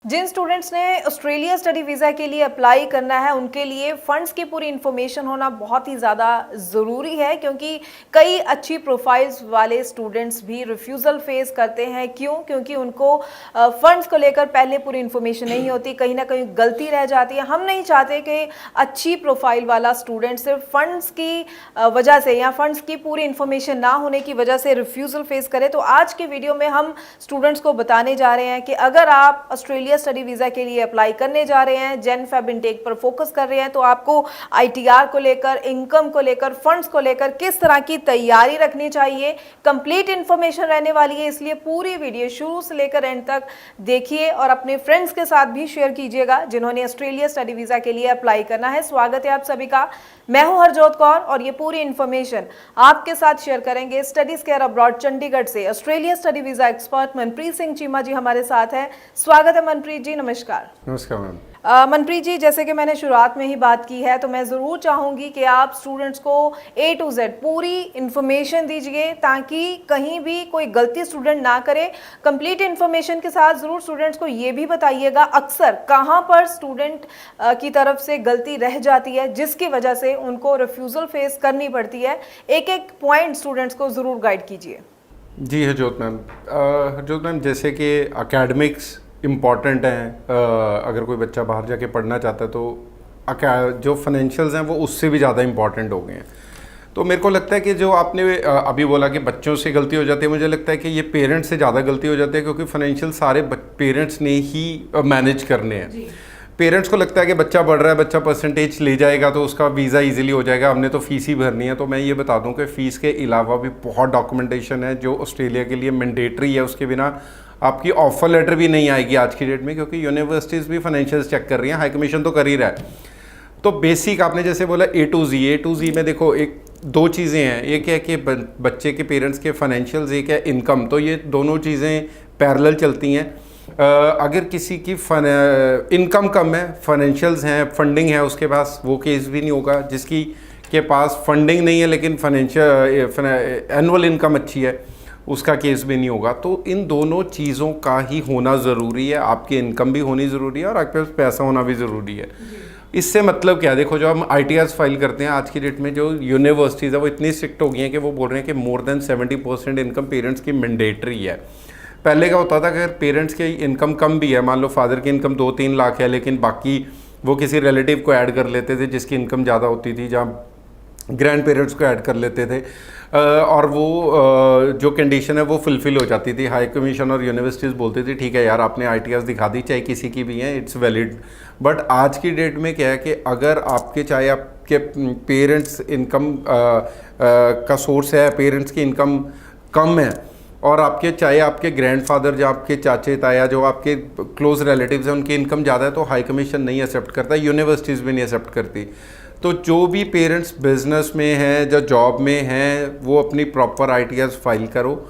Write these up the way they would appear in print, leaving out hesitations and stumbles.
जिन students ने Australia study visa के लिए अप्लाई करना है उनके लिए फ़ंड्स की पूरी इन्फॉर्मेशन होना बहुत ही ज़्यादा ज़रूरी है, क्योंकि कई अच्छी प्रोफाइल्स वाले स्टूडेंट्स भी रिफ्यूज़ल फेस करते हैं। क्योंकि उनको फ़ंड्स को लेकर पहले पूरी इन्फॉर्मेशन नहीं होती, कहीं ना कहीं गलती रह जाती है। हम नहीं चाहते कि अच्छी प्रोफाइल वाला स्टूडेंट सिर्फ फ़ंड्स की वजह से या फ़ंड्स की पूरी इन्फॉर्मेशन ना होने की वजह से रिफ्यूज़ल फेस करे। तो आज के वीडियो में हम स्टूडेंट्स को बताने जा रहे हैं कि अगर आप ऑस्ट्रेलिया स्टडी वीज़ा के लिए अप्लाई करने जा रहे हैं, जैन फेब इनटेक पर फोकस कर रहे हैं, तो आपको आईटीआर को लेकर, इनकम को लेकर, फंड्स को लेकर किस तरह की तैयारी रखनी चाहिए, कंप्लीट इन्फॉर्मेशन रहने वाली है। इसलिए पूरी वीडियो शुरू से लेकर एंड तक देखिए और अपने फ्रेंड्स के साथ भी शेयर कीजिएगा जिन्होंने ऑस्ट्रेलिया स्टडी वीज़ा के लिए अप्लाई करना है। स्वागत है आप सभी का। मैं हूं हरजोत कौर और ये पूरी इन्फॉर्मेशन आपके साथ शेयर करेंगे स्टडीज केयर अब्रॉड चंडीगढ़ से Australia study visa expert Manpreet Singh Cheema ji हमारे साथ है। स्वागत है मनप्रीत जी, नमस्कार। नमस्कार मैम। मनप्रीत जी, जैसे कि मैंने शुरुआत में ही बात की है, तो मैं ज़रूर चाहूँगी कि आप स्टूडेंट्स को A to Z पूरी इन्फॉर्मेशन दीजिए ताकि कहीं भी कोई गलती स्टूडेंट ना करे। कंप्लीट इन्फॉर्मेशन के साथ ज़रूर स्टूडेंट्स को ये भी बताइएगा अक्सर कहाँ पर स्टूडेंट की तरफ से गलती रह जाती है जिसकी वजह से उनको रिफ्यूज़ल फेस करनी पड़ती है। एक एक पॉइंट स्टूडेंट्स को ज़रूर गाइड कीजिए। जी हरजोत मैम, जैसे कि एकेडमिक्स इम्पॉर्टेंट हैं। अगर कोई बच्चा बाहर जाके पढ़ना चाहता है तो जो फाइनेंशियल्स हैं वो उससे भी ज़्यादा इम्पॉर्टेंट हो गए हैं। तो मेरे को लगता है कि जो आपने अभी बोला कि बच्चों से गलती हो जाती है, मुझे लगता है कि ये पेरेंट्स से ज़्यादा गलती हो जाती है, क्योंकि फाइनेंशियल सारे पेरेंट्स ने ही मैनेज करने हैं। पेरेंट्स को लगता है कि बच्चा बढ़ रहा है, बच्चा परसेंटेज ले जाएगा तो उसका वीज़ा इजीली हो जाएगा, हमने तो फ़ीस ही भरनी है। तो मैं ये बता दूं कि फ़ीस के अलावा भी बहुत डॉक्यूमेंटेशन है जो ऑस्ट्रेलिया के लिए मैंडेटरी है। उसके बिना आपकी ऑफर लेटर भी नहीं आएगी आज की डेट में, क्योंकि यूनिवर्सिटीज़ भी फाइनेंशियल्स चेक कर रही हैं, हाई कमीशन तो कर ही रहा है। तो बेसिक आपने जैसे बोला A to Z में देखो एक दो चीज़ें हैं। एक है कि बच्चे के पेरेंट्स के फाइनेंशियल्स, एक है इनकम। तो ये दोनों चीज़ें पैरेलल चलती हैं। अगर किसी की इनकम कम है, फाइनेंशियल्स हैं, फंडिंग है, उसके पास वो केस भी नहीं होगा। जिसकी के पास फंडिंग नहीं है लेकिन फाइनेंशियल एनुअल इनकम अच्छी है, उसका केस भी नहीं होगा। तो इन दोनों चीज़ों का ही होना ज़रूरी है। आपकी इनकम भी होनी ज़रूरी है और आपके पास पैसा होना भी ज़रूरी है। इससे मतलब क्या, देखो जो हम ITRs फाइल करते हैं आज की डेट में, जो यूनिवर्सिटीज़ है वो इतनी स्ट्रिक्ट हो गई हैं कि वो बोल रहे हैं कि मोर देन 70% इनकम पेरेंट्स की मैंडेटरी है। पहले क्या होता था कि अगर पेरेंट्स की इनकम कम भी है, मान लो फादर की इनकम 2-3 लाख है, लेकिन बाकी वो किसी रिलेटिव को ऐड कर लेते थे जिसकी इनकम ज़्यादा होती थी, जहाँ ग्रैंड पेरेंट्स को ऐड कर लेते थे, और वो जो कंडीशन है वो फुलफ़िल हो जाती थी। हाई कमीशन और यूनिवर्सिटीज़ बोलती थी ठीक है यार, आपने ITRs दिखा दी, चाहे किसी की भी है, इट्स वैलिड। बट आज की डेट में क्या है कि अगर आपके चाहे आपके पेरेंट्स इनकम का सोर्स है, पेरेंट्स की इनकम कम है, और आपके चाहे आपके ग्रैंडफादर या आपके चाचे ताया जो आपके क्लोज रिलेटिव्स हैं उनकी इनकम ज़्यादा है, तो हाई कमीशन नहीं एक्सेप्ट करता, यूनिवर्सिटीज़ भी नहीं एक्सेप्ट करती। तो जो भी पेरेंट्स बिजनेस में हैं, जो जॉब में हैं, वो अपनी प्रॉपर ITRs फाइल करो।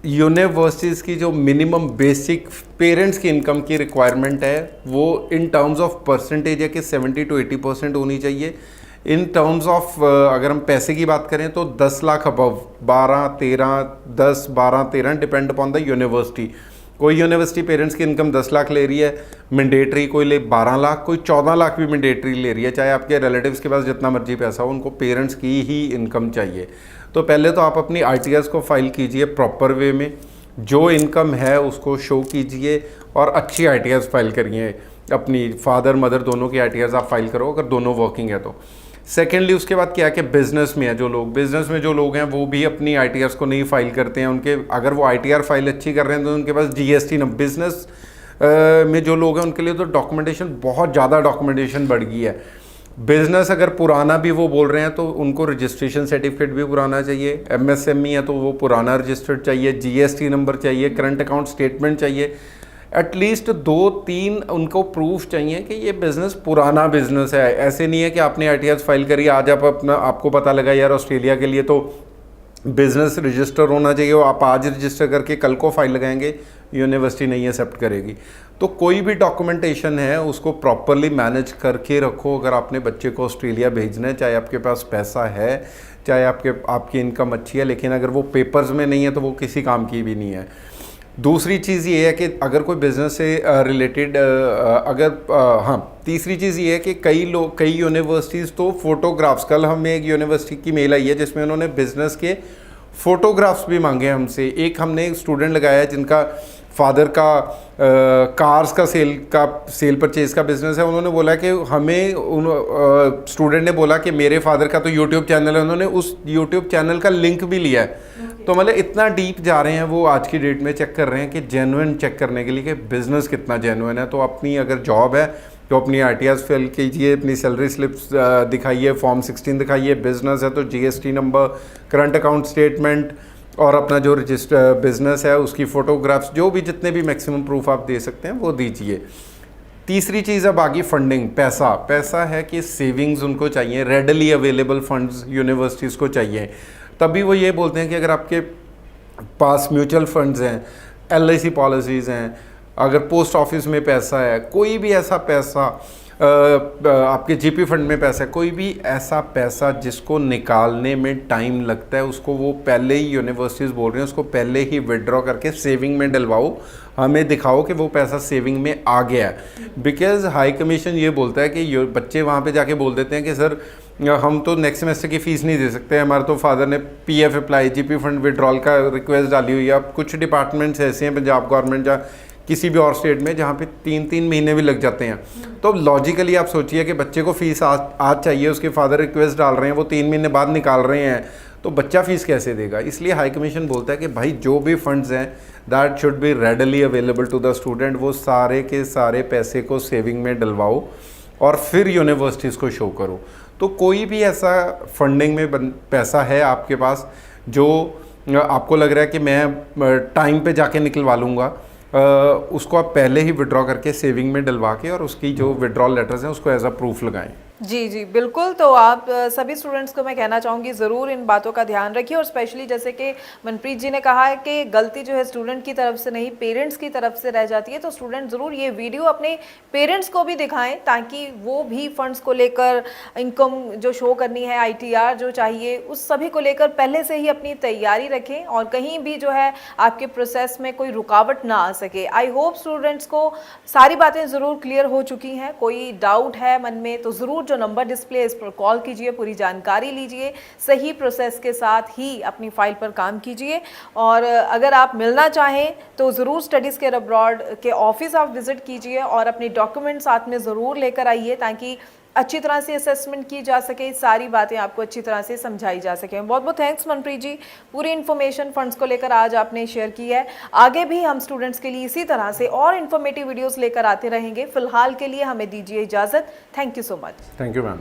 यूनिवर्सिटीज़ की जो मिनिमम बेसिक पेरेंट्स की इनकम की रिक्वायरमेंट है वो इन टर्म्स ऑफ परसेंटेज है कि 70 to 80% होनी चाहिए। इन टर्म्स ऑफ अगर हम पैसे की बात करें तो 10 lakh above, 12-13 depend upon the university. कोई यूनिवर्सिटी पेरेंट्स की इनकम 10 लाख ले रही है मैंडेटरी, कोई ले 12 लाख, कोई 14 लाख भी मैंडेटरी ले रही है। चाहे आपके रिलेटिव्स के पास जितना मर्जी पैसा हो, उनको पेरेंट्स की ही इनकम चाहिए। तो पहले तो आप अपनी ITRs को फाइल कीजिए प्रॉपर वे में, जो इनकम है उसको शो कीजिए और अच्छी ITRs फाइल करिए। अपनी फादर मदर दोनों की ITRs आप फाइल करो अगर दोनों वर्किंग है तो। सेकेंडली उसके बाद क्या है कि बिज़नेस में है जो लोग, बिज़नेस में जो लोग हैं वो भी अपनी ITRs को नहीं फाइल करते हैं। उनके अगर वो ITR फाइल अच्छी कर रहे हैं तो उनके पास GST नंबर, बिज़नेस में जो लोग हैं उनके लिए तो डॉक्यूमेंटेशन, बहुत ज़्यादा डॉक्यूमेंटेशन बढ़ गई है। बिज़नेस अगर पुराना भी वो बोल रहे हैं तो उनको रजिस्ट्रेशन सर्टिफिकेट भी पुराना चाहिए। MSME है तो वो पुराना रजिस्टर्ड चाहिए, GST नंबर चाहिए, करंट अकाउंट स्टेटमेंट चाहिए, एटलीस्ट 2-3 उनको प्रूफ चाहिए कि ये बिज़नेस पुराना बिज़नेस है। ऐसे नहीं है कि आपने ITRs फाइल करी, आज आपको पता लगा यार ऑस्ट्रेलिया के लिए तो बिज़नेस रजिस्टर होना चाहिए, वो आप आज रजिस्टर करके कल को फाइल लगाएंगे, यूनिवर्सिटी नहीं एक्सेप्ट करेगी। तो कोई भी डॉक्यूमेंटेशन है उसको प्रॉपरली मैनेज करके रखो। अगर आपने बच्चे को ऑस्ट्रेलिया भेजना है, चाहे आपके पास पैसा है, चाहे आपकी इनकम अच्छी है, लेकिन अगर वो पेपर्स में नहीं है तो वो किसी काम की भी नहीं है। दूसरी चीज़ ये है कि अगर कोई बिज़नेस से रिलेटेड हाँ, तीसरी चीज़ ये है कि कई यूनिवर्सिटीज़ तो फोटोग्राफ्स, कल हमें एक यूनिवर्सिटी की मेल आई है जिसमें उन्होंने बिज़नेस के फ़ोटोग्राफ्स भी मांगे हमसे। एक हमने स्टूडेंट लगाया है जिनका फादर का कार्स का सेल परचेज का बिज़नेस है। उन्होंने बोला कि स्टूडेंट ने बोला कि मेरे फादर का तो यूट्यूब चैनल है, उन्होंने उस यूट्यूब चैनल का लिंक भी लिया है। तो मतलब इतना डीप जा रहे हैं वो आज की डेट में, चेक कर रहे हैं कि जेन्युइन चेक करने के लिए कि बिज़नेस कितना जेन्युइन है। तो अपनी अगर जॉब है तो अपनी आरटीआर फिल कीजिए, अपनी सैलरी स्लिप्स दिखाइए, फॉर्म 16 दिखाइए, बिज़नेस है तो GST number, current account statement और अपना जो रजिस्टर बिज़नेस है उसकी फ़ोटोग्राफ्स, जो भी जितने भी मैक्सिमम प्रूफ आप दे सकते हैं वो दीजिए। तीसरी चीज़ है बाकी फंडिंग, पैसा है कि सेविंग्स उनको चाहिए, रेडली अवेलेबल फंड्स यूनिवर्सिटीज़ को चाहिए। तभी वो ये बोलते हैं कि अगर आपके पास म्यूचुअल फंड्स हैं, एलआईसी पॉलिसीज़ हैं, अगर पोस्ट ऑफिस में पैसा है, कोई भी ऐसा पैसा, आपके जीपी फंड में पैसा है, कोई भी ऐसा पैसा जिसको निकालने में टाइम लगता है, उसको वो पहले ही यूनिवर्सिटीज़ बोल रहे हैं उसको पहले ही विड्रॉ करके सेविंग में डलवाओ, हमें दिखाओ कि वो पैसा सेविंग में आ गया है। बिकॉज हाई कमीशन ये बोलता है कि बच्चे वहाँ पे जाके बोल देते हैं कि सर हम तो नेक्स्ट सेमेस्टर की फ़ीस नहीं दे सकते, हमारे तो फादर ने PF apply, GP fund withdrawal का रिक्वेस्ट डाली हुई है। अब कुछ डिपार्टमेंट्स ऐसे हैं पंजाब गवर्नमेंट या किसी भी और स्टेट में जहाँ पे 3-3 महीने भी लग जाते हैं। तो लॉजिकली आप सोचिए कि बच्चे को फ़ीस आज चाहिए, उसके फादर रिक्वेस्ट डाल रहे हैं, वो 3 महीने बाद निकाल रहे हैं, तो बच्चा फ़ीस कैसे देगा? इसलिए हाई कमीशन बोलता है कि भाई जो भी फंड्स हैं that should be readily available to the student, वो सारे के सारे पैसे को सेविंग में डलवाओ और फिर यूनिवर्सिटीज़ को शो करो। तो कोई भी ऐसा फंडिंग में पैसा है आपके पास जो आपको लग रहा है कि मैं टाइम पे जाके निकलवा लूँगा, उसको आप पहले ही विड्रॉ करके सेविंग में डलवा के और उसकी जो विड्रॉल लेटर्स हैं उसको एज अ प्रूफ लगाएं। जी जी बिल्कुल। तो आप सभी स्टूडेंट्स को मैं कहना चाहूँगी ज़रूर इन बातों का ध्यान रखिए, और स्पेशली जैसे कि मनप्रीत जी ने कहा है कि गलती जो है स्टूडेंट की तरफ से नहीं पेरेंट्स की तरफ से रह जाती है, तो स्टूडेंट ज़रूर ये वीडियो अपने पेरेंट्स को भी दिखाएं ताकि वो भी फंड्स को लेकर, इनकम जो शो करनी है, आईटीआर जो चाहिए, उस सभी को लेकर पहले से ही अपनी तैयारी रखें और कहीं भी जो है आपके प्रोसेस में कोई रुकावट ना आ सके। आई होप स्टूडेंट्स को सारी बातें ज़रूर क्लियर हो चुकी हैं। कोई डाउट है मन में तो ज़रूर जो नंबर डिस्प्ले इस पर कॉल कीजिए, पूरी जानकारी लीजिए, सही प्रोसेस के साथ ही अपनी फाइल पर काम कीजिए। और अगर आप मिलना चाहें तो ज़रूर स्टडीज़ केयर अब्रॉड के ऑफिस आप विजिट कीजिए और अपने डॉक्यूमेंट साथ में ज़रूर लेकर आइए ताकि अच्छी तरह से असेसमेंट की जा सके, सारी बातें आपको अच्छी तरह से समझाई जा सके। बहुत बहुत थैंक्स मनप्रीत जी, पूरी इन्फॉर्मेशन फंड्स को लेकर आज आपने शेयर की है। आगे भी हम स्टूडेंट्स के लिए इसी तरह से और इन्फॉर्मेटिव वीडियोस लेकर आते रहेंगे। फिलहाल के लिए हमें दीजिए इजाज़त। Thank you so much. Thank you ma'am.